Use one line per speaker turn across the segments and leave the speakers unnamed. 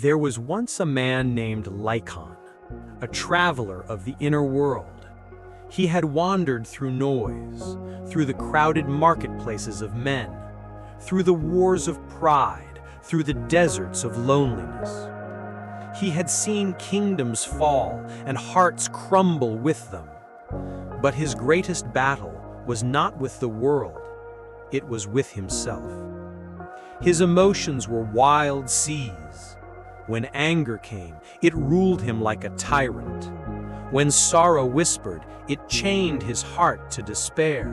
There was once a man named Lycon, a traveler of the inner world. He had wandered through noise, through the crowded marketplaces of men, through the wars of pride, through the deserts of loneliness. He had seen kingdoms fall and hearts crumble with them. But his greatest battle was not with the world, it was with himself. His emotions were wild seas. When anger came, it ruled him like a tyrant. When sorrow whispered, it chained his heart to despair.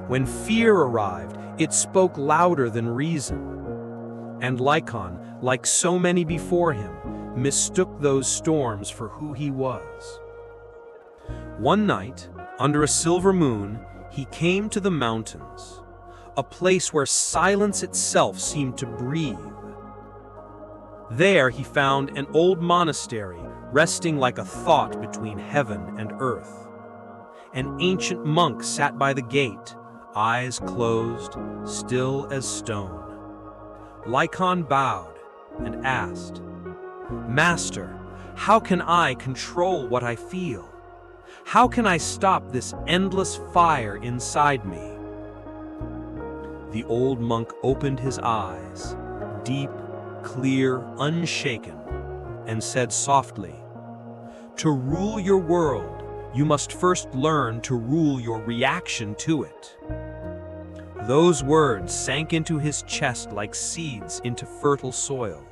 When fear arrived, it spoke louder than reason. And Lycon, like so many before him, mistook those storms for who he was. One night, under a silver moon, he came to the mountains, a place where silence itself seemed to breathe. There he found an old monastery resting like a thought between heaven and earth. An ancient monk sat by the gate, eyes closed, still as stone. Lycon bowed and asked, "Master, how can I control what I feel? How can I stop this endless fire inside me?" The old monk opened his eyes, deep, clear, unshaken, and said softly, "To rule your world, you must first learn to rule your reaction to it." Those words sank into his chest like seeds into fertile soil.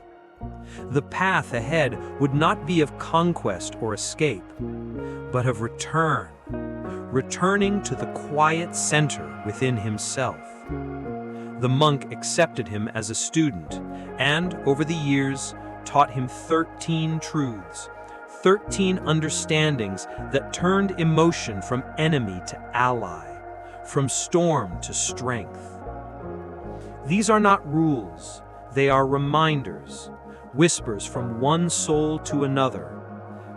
The path ahead would not be of conquest or escape, but of return, returning to the quiet center within himself. The monk accepted him as a student and, over the years, taught him 13 truths, 13 understandings that turned emotion from enemy to ally, from storm to strength. These are not rules, they are reminders, whispers from one soul to another,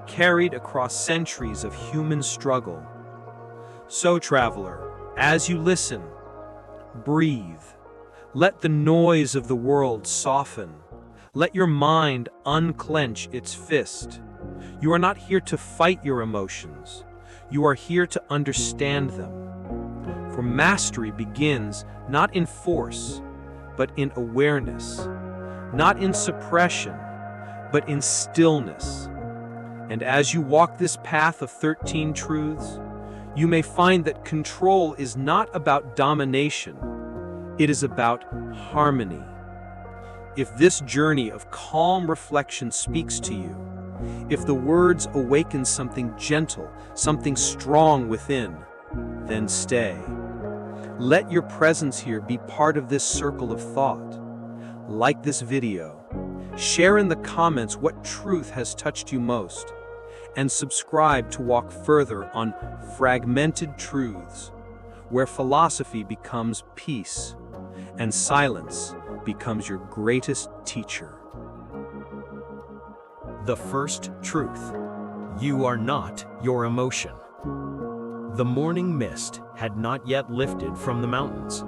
carried across centuries of human struggle. So, traveler, as you listen, breathe. Let the noise of the world soften. Let your mind unclench its fist. You are not here to fight your emotions. You are here to understand them. For mastery begins not in force, but in awareness. Not in suppression, but in stillness. And as you walk this path of 13 truths, you may find that control is not about domination. It is about harmony. If this journey of calm reflection speaks to you, if the words awaken something gentle, something strong within, then stay. Let your presence here be part of this circle of thought. Like this video, share in the comments what truth has touched you most, and subscribe to walk further on Fragmented Truths, where philosophy becomes peace and silence becomes your greatest teacher. The first truth: you are not your emotion. The morning mist had not yet lifted from the mountains.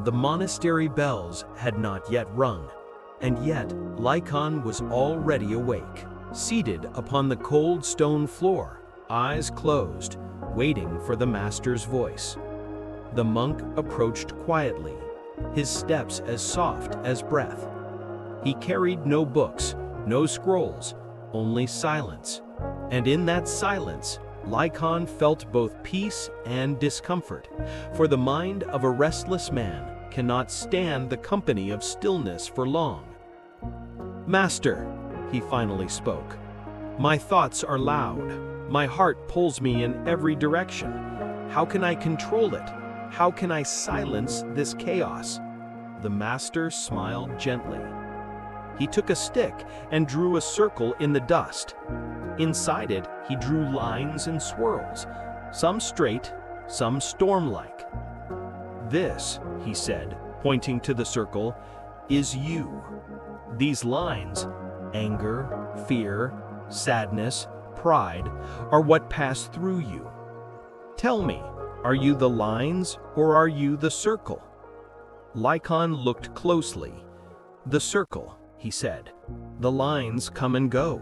The monastery bells had not yet rung, and yet Lycon was already awake, seated upon the cold stone floor, eyes closed, waiting for the master's voice. The monk approached quietly, his steps as soft as breath. He carried no books, no scrolls, only silence. And in that silence, Lycon felt both peace and discomfort, for the mind of a restless man cannot stand the company of stillness for long. "Master," he finally spoke, "my thoughts are loud. My heart pulls me in every direction. How can I control it? How can I silence this chaos?" The master smiled gently. He took a stick and drew a circle in the dust. Inside it, he drew lines and swirls, some straight, some storm-like. "This," he said, pointing to the circle, "is you. These lines, anger, fear, sadness, pride, are what pass through you. Tell me, are you the lines or are you the circle?" Lycon looked closely. "The circle,"
he said. "The lines come and go."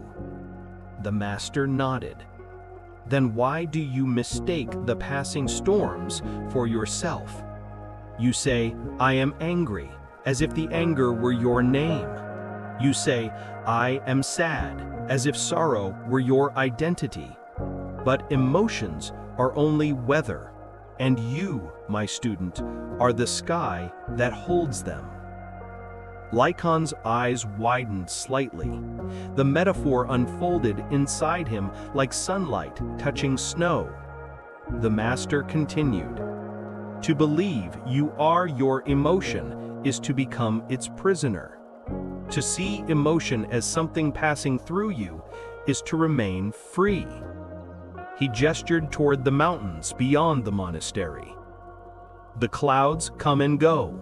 The master nodded. "Then why do you mistake the passing storms for yourself? You say, 'I am angry,' as if the anger were your name. You say, 'I am sad,' as if sorrow were your identity. But emotions are only weather, and you, my student, are the sky that holds them." Lycon's eyes widened slightly. The metaphor unfolded inside him like sunlight touching snow. The master continued, "To believe you are your emotion is to become its prisoner. To see emotion as something passing through you is to remain free." He gestured toward the mountains beyond the monastery. "The clouds come and go.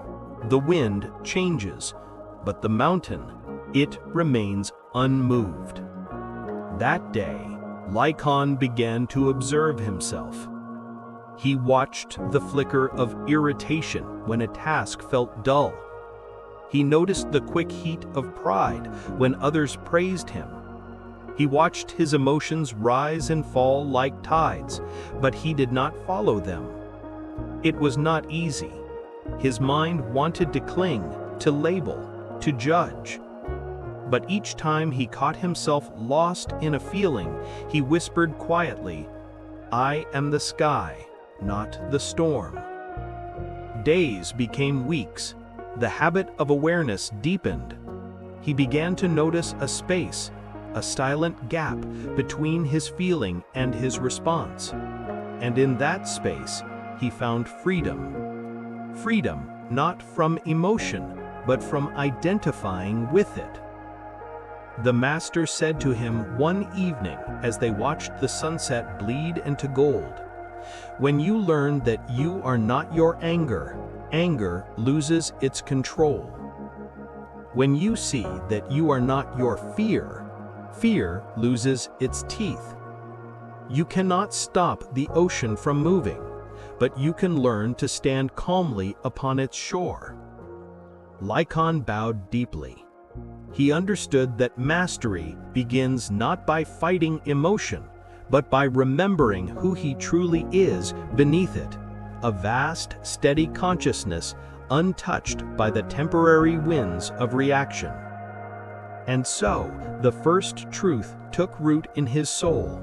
The wind changes. But the mountain, it remains unmoved." That day, Lycon began to observe himself. He watched the flicker of irritation when a task felt dull. He noticed the quick heat of pride when others praised him. He watched his emotions rise and fall like tides, but he did not follow them. It was not easy. His mind wanted to cling, to label, to judge. But each time he caught himself lost in a feeling, he whispered quietly, "I am the sky, not the storm." Days became weeks. The habit of awareness deepened. He began to notice a space, a silent gap between his feeling and his response. And in that space, he found freedom. Freedom not from emotion, but from identifying with it. The master said to him one evening as they watched the sunset bleed into gold, "When you learn that you are not your anger, anger loses its control. When you see that you are not your fear, fear loses its teeth. You cannot stop the ocean from moving, but you can learn to stand calmly upon its shore." Lycon bowed deeply. He understood that mastery begins not by fighting emotion, but by remembering who he truly is beneath it, a vast, steady consciousness untouched by the temporary winds of reaction. And so, the first truth took root in his soul.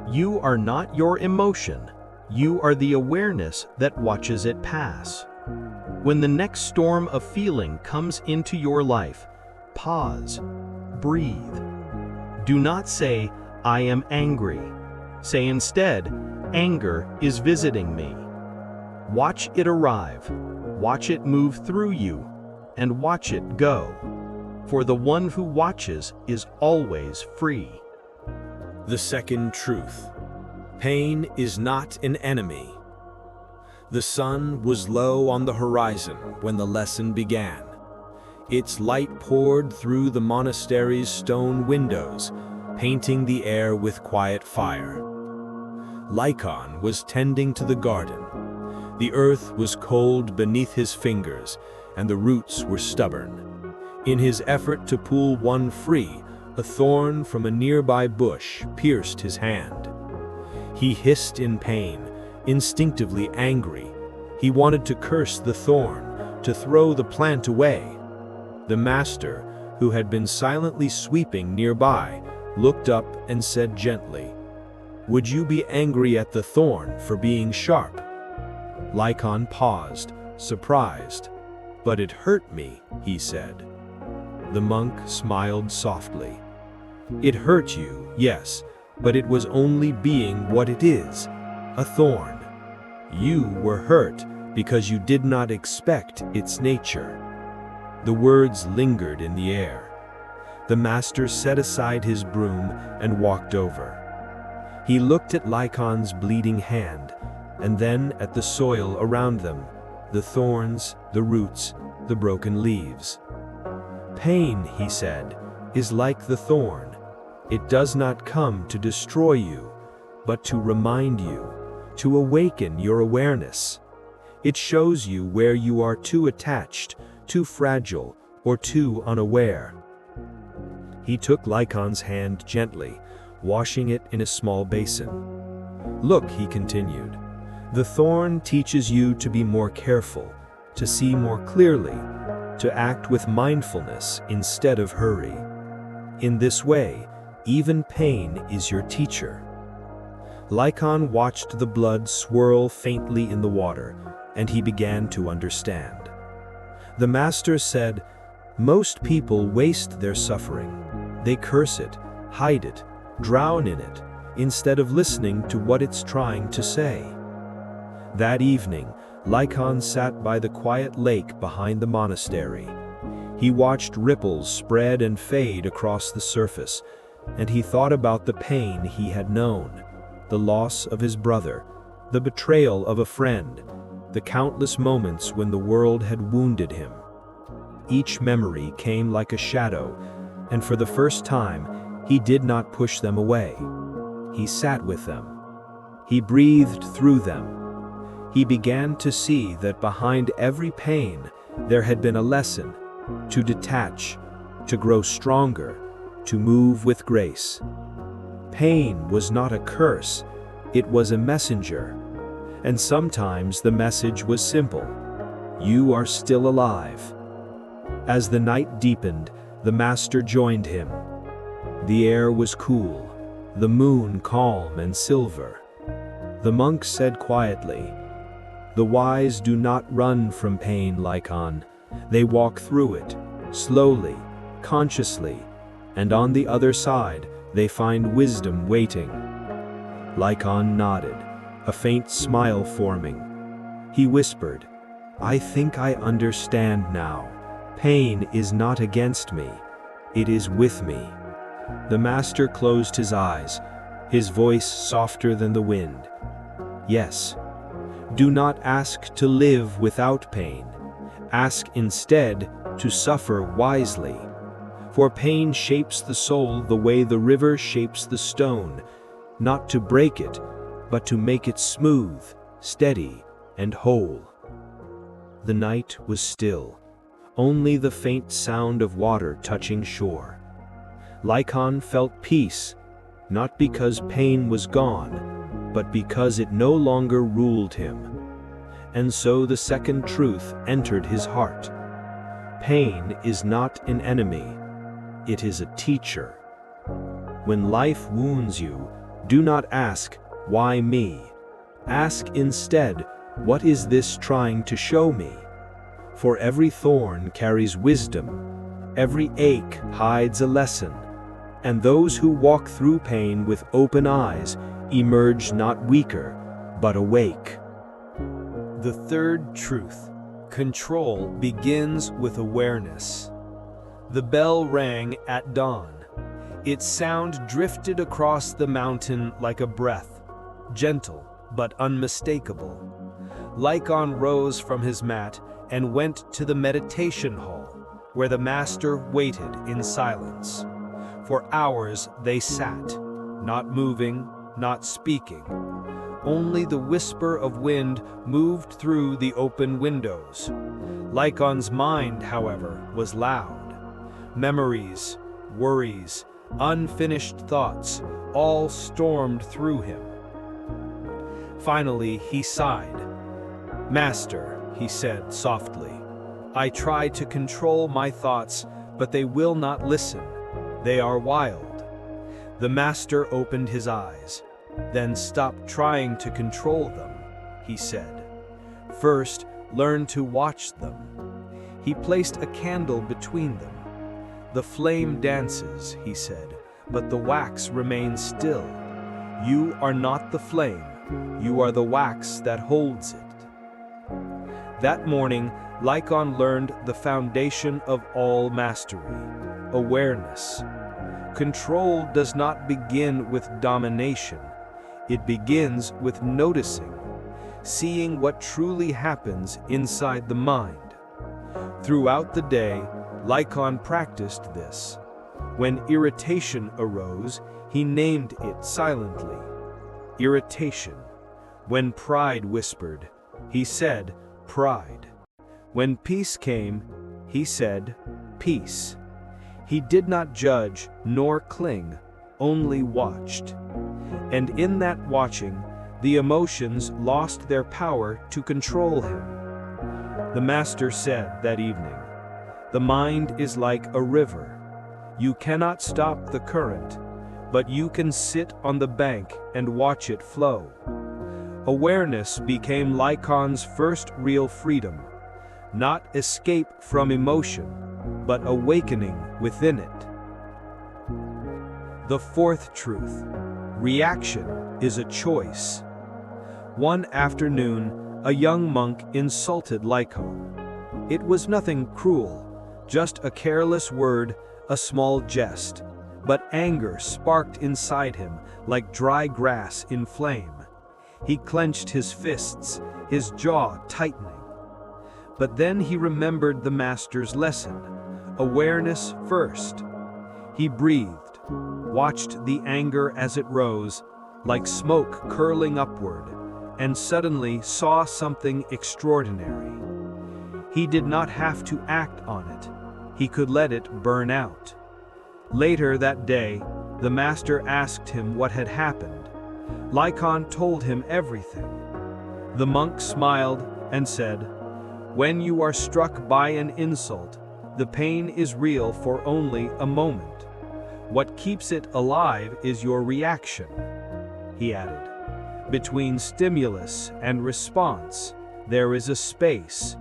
You are not your emotion, you are the awareness that watches it pass. When the next storm of feeling comes into your life, pause, breathe. Do not say, "I am angry." Say instead, "Anger is visiting me." Watch it arrive, watch it move through you, and watch it go. For the one who watches is always free.
The second truth. Pain is not an enemy. The sun was low on the horizon when the lesson began. Its light poured through the monastery's stone windows, painting the air with quiet fire. Lycon was tending to the garden. The earth was cold beneath his fingers, and the roots were stubborn. In his effort to pull one free, a thorn from a nearby bush pierced his hand. He hissed in pain, instinctively angry. He wanted to curse the thorn, to throw the plant away. The master, who had been silently sweeping nearby, looked up and said gently, "Would you be angry at the thorn for being sharp?" Lycon paused, surprised. "But it hurt me," he said. The monk smiled softly. "It hurt you, yes, but it was only being what it is, a thorn. You were hurt because you did not expect its nature." The words lingered in the air. The master set aside his broom and walked over. He looked at Lycon's bleeding hand, and then at the soil around them, the thorns, the roots, the broken leaves. "Pain," he said, "is like the thorn. It does not come to destroy you, but to remind you, to awaken your awareness. It shows you where you are too attached, too fragile, or too unaware. He took Lycon's hand gently, washing it in a small basin. "Look," he continued, "the thorn teaches you to be more careful, to see more clearly, to act with mindfulness instead of hurry. In this way, even pain is your teacher." Lycon watched the blood swirl faintly in the water, and he began to understand. The master said, "Most people waste their suffering. They curse it, hide it, drown in it, instead of listening to what it's trying to say." That evening, Lycon sat by the quiet lake behind the monastery. He watched ripples spread and fade across the surface, and he thought about the pain he had known, the loss of his brother, the betrayal of a friend, the countless moments when the world had wounded him. Each memory came like a shadow, and for the first time, he did not push them away. He sat with them. He breathed through them. He began to see that behind every pain, there had been a lesson: to detach, to grow stronger, to move with grace. Pain was not a curse, it was a messenger. And sometimes the message was simple: you are still alive. As the night deepened, the master joined him. The air was cool, the moon calm and silver. The monk said quietly, "The wise do not run from pain, Lycon. They walk through it, slowly, consciously, and on the other side, they find wisdom waiting." Lycon nodded, a faint smile forming. He whispered, "I think I understand now. Pain is not against me, it is with me." The master closed his eyes, his voice softer than the wind. "Yes. Do not ask to live without pain. Ask instead to suffer wisely. For pain shapes the soul the way the river shapes the stone, not to break it, but to make it smooth, steady, and whole." The night was still, only the faint sound of water touching shore. Lycon felt peace, not because pain was gone, but because it no longer ruled him. And so the second truth entered his heart. Pain is not an enemy, it is a teacher. When life wounds you, do not ask, "Why me?" Ask instead, "What is this trying to show me?" For every thorn carries wisdom, every ache hides a lesson, and those who walk through pain with open eyes emerge not weaker, but awake. The third truth: control begins with awareness. The bell rang at dawn. Its sound drifted across the mountain like a breath, gentle but unmistakable. Lycon rose from his mat and went to the meditation hall, where the master waited in silence. For hours they sat, not moving, not speaking. Only the whisper of wind moved through the open windows. Lycon's mind, however, was loud. Memories, worries, unfinished thoughts all stormed through him. Finally, he sighed. "Master," he said softly, "I try to control my thoughts, but they will not listen. They are wild." The master opened his eyes. "Then stop trying to control them," he said. "First, learn to watch them." He placed a candle between them. "The flame dances," he said, "but the wax remains still. You are not the flame, you are the wax that holds it." That morning, Lycon learned the foundation of all mastery: awareness. Control does not begin with domination. It begins with noticing, seeing what truly happens inside the mind. Throughout the day, Lycon practiced this. When irritation arose, he named it silently: irritation. When pride whispered, he said, pride. When peace came, he said, peace. He did not judge nor cling, only watched. And in that watching, the emotions lost their power to control him. The master said that evening, "The mind is like a river. You cannot stop the current, but you can sit on the bank and watch it flow." Awareness became Lycon's first real freedom, not escape from emotion, but awakening within it. The fourth truth: reaction is a choice. One afternoon, a young monk insulted Lycon. It was nothing cruel, just a careless word, a small jest, but anger sparked inside him like dry grass in flame. He clenched his fists, his jaw tightening. But then he remembered the master's lesson: awareness first. He breathed, watched the anger as it rose, like smoke curling upward, and suddenly saw something extraordinary. He did not have to act on it. He could let it burn out. Later that day, the master asked him what had happened. Lycon told him everything. The monk smiled and said, "When you are struck by an insult, the pain is real for only a moment. What keeps it alive is your reaction." He added, "Between stimulus and response, there is a space.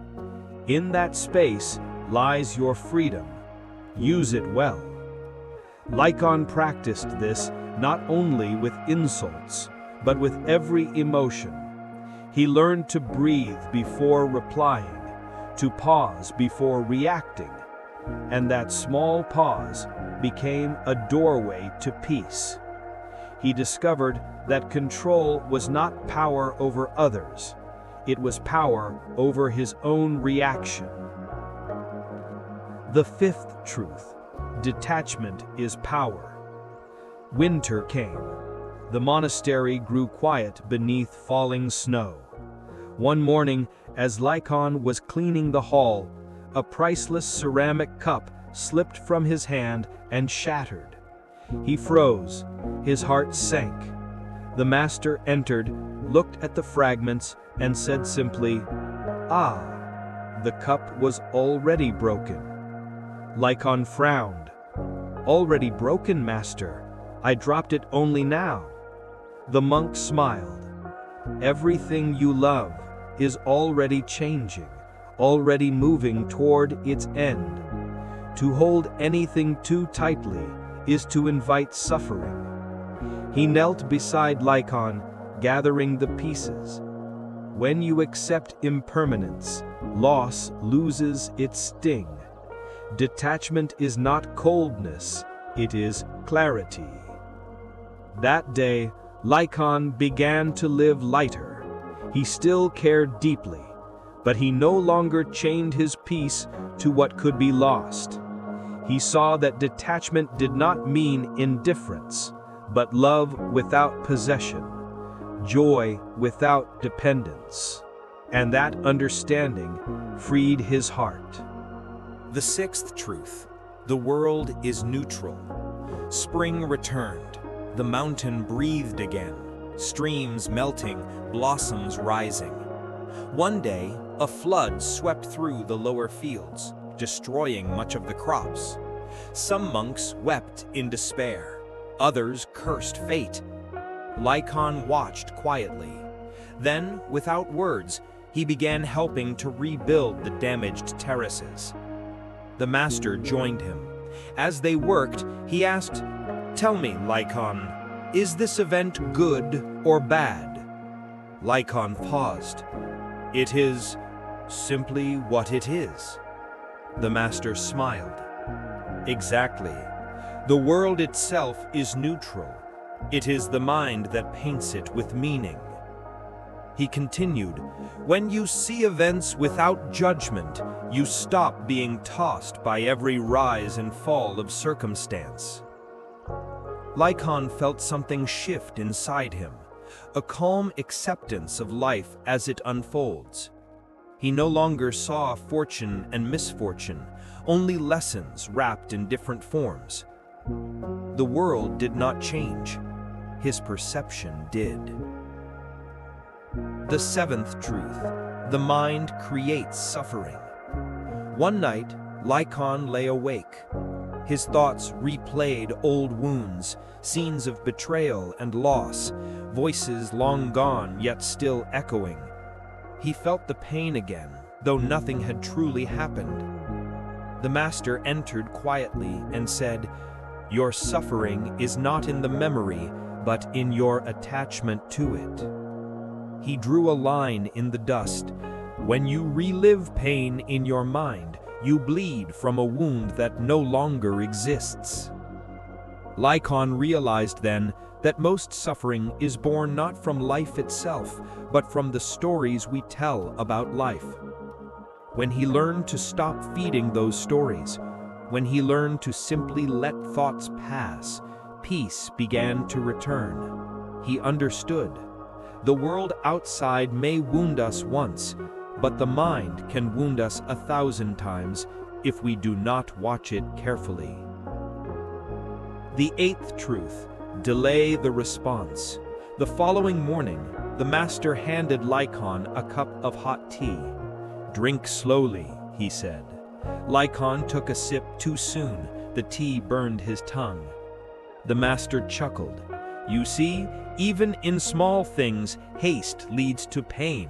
In that space lies your freedom. Use it well." Lycon practiced this not only with insults, but with every emotion. He learned to breathe before replying, to pause before reacting, and that small pause became a doorway to peace. He discovered that control was not power over others, it was power over his own reaction. The fifth truth: detachment is power. Winter came. The monastery grew quiet beneath falling snow. One morning, as Lycon was cleaning the hall, a priceless ceramic cup slipped from his hand and shattered. He froze, his heart sank. The master entered, looked at the fragments, and said simply, "Ah." The cup was already broken. Lycon frowned. "Already broken, master? I dropped it only now." The monk smiled. "Everything you love is already changing, already moving toward its end. To hold anything too tightly is to invite suffering." He knelt beside Lycon, gathering the pieces. When you accept impermanence, loss loses its sting. Detachment is not coldness, it is clarity. That day, Lycon began to live lighter. He still cared deeply, but he no longer chained his peace to what could be lost. He saw that detachment did not mean indifference, but love without possession, joy without dependence. And that understanding freed his heart.
The sixth truth: the world is neutral. Spring returned. The mountain breathed again, streams melting, blossoms rising. One day, a flood swept through the lower fields, destroying much of the crops. Some monks wept in despair. Others cursed fate. Lycon watched quietly. Then, without words, he began helping to rebuild the damaged terraces. The master joined him. As they worked, he asked, "Tell me, Lycon, is this event good or bad?" Lycon paused. "It is simply what it is." The master smiled. "Exactly. The world itself is neutral. It is the mind that paints it with meaning." He continued, "When you see events without judgment, you stop being tossed by every rise and fall of circumstance." Lycon felt something shift inside him, a calm acceptance of life as it unfolds. He no longer saw fortune and misfortune, only lessons wrapped in different forms. The world did not change. His perception did. The seventh truth: the mind creates suffering. One night, Lycon lay awake. His thoughts replayed old wounds, scenes of betrayal and loss, voices long gone yet still echoing. He felt the pain again, though nothing had truly happened. The master entered quietly and said, "Your suffering is not in the memory, but in your attachment to it." He drew a line in the dust. When you relive pain in your mind, you bleed from a wound that no longer exists. Lycon realized then that most suffering is born not from life itself, but from the stories we tell about life. When he learned to stop feeding those stories, when he learned to simply let thoughts pass, peace began to return. He understood. The world outside may wound us once, but the mind can wound us 1,000 times if we do not watch it carefully. The eighth truth: delay the response. The following morning, the master handed Lycon a cup of hot tea. "Drink slowly," he said. Lycon took a sip too soon. The tea burned his tongue. The master chuckled. "You see, even in small things, haste leads to pain."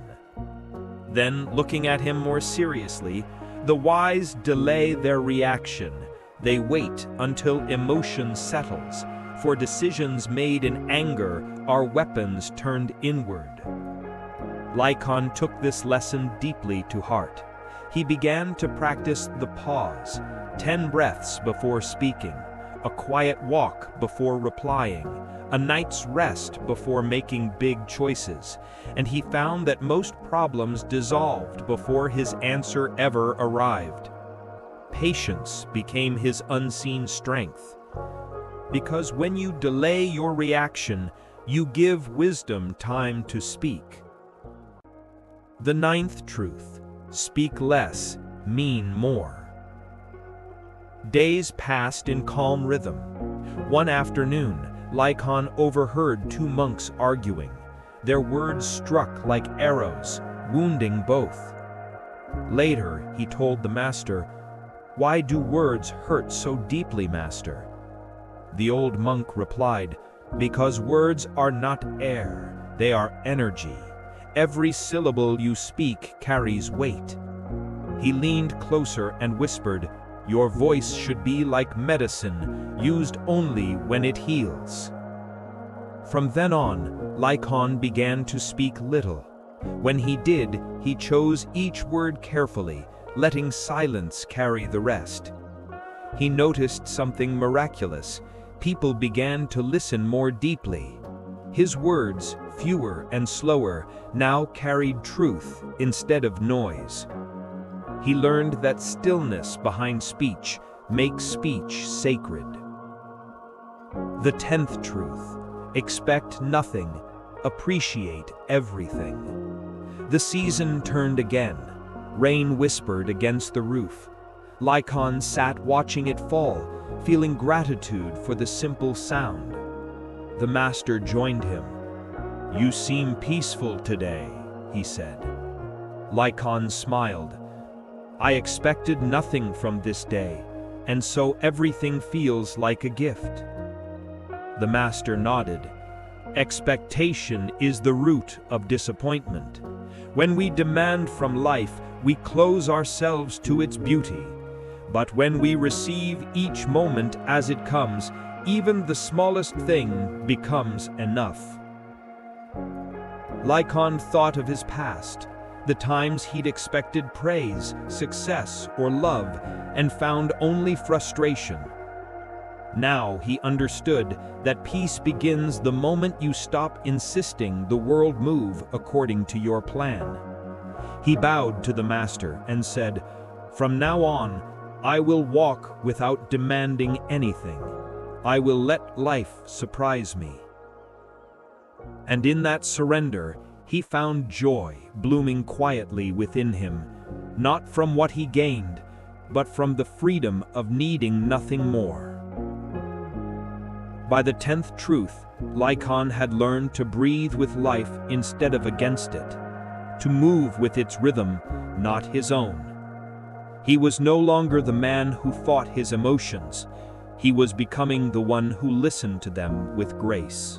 Then, looking at him more seriously, "The wise delay their reaction. They wait until emotion settles. For decisions made in anger are weapons turned inward." Lycon took this lesson deeply to heart. He began to practice the pause, 10 breaths before speaking, a quiet walk before replying, a night's rest before making big choices, and he found that most problems dissolved before his answer ever arrived. Patience became his unseen strength. Because when you delay your reaction, you give wisdom time to speak. The ninth truth: speak less, mean more. Days passed in calm rhythm. One afternoon, Lycon overheard 2 monks arguing. Their words struck like arrows, wounding both. Later, he told the master, "Why do words hurt so deeply, master?" The old monk replied, "Because words are not air, they are energy. Every syllable you speak carries weight." He leaned closer and whispered, "Your voice should be like medicine, used only when it heals." From then on, Lycon began to speak little. When he did, he chose each word carefully, letting silence carry the rest. He noticed something miraculous. People began to listen more deeply. His words, fewer and slower, now carried truth instead of noise. He learned that stillness behind speech makes speech sacred. The 10th truth: expect nothing, appreciate everything. The season turned again. Rain whispered against the roof. Lycon sat watching it fall, feeling gratitude for the simple sound. The master joined him. "You seem peaceful today," he said. Lycon smiled. "I expected nothing from this day, and so everything feels like a gift." The master nodded. "Expectation is the root of disappointment. When we demand from life, we close ourselves to its beauty. But when we receive each moment as it comes, even the smallest thing becomes enough." Lycon thought of his past, the times he'd expected praise, success, or love, and found only frustration. Now he understood that peace begins the moment you stop insisting the world move according to your plan. He bowed to the master and said, "From now on, I will walk without demanding anything. I will let life surprise me." And in that surrender, he found joy blooming quietly within him, not from what he gained, but from the freedom of needing nothing more. By the 10th truth, Lycon had learned to breathe with life instead of against it, to move with its rhythm, not his own. He was no longer the man who fought his emotions. He was becoming the one who listened to them with grace.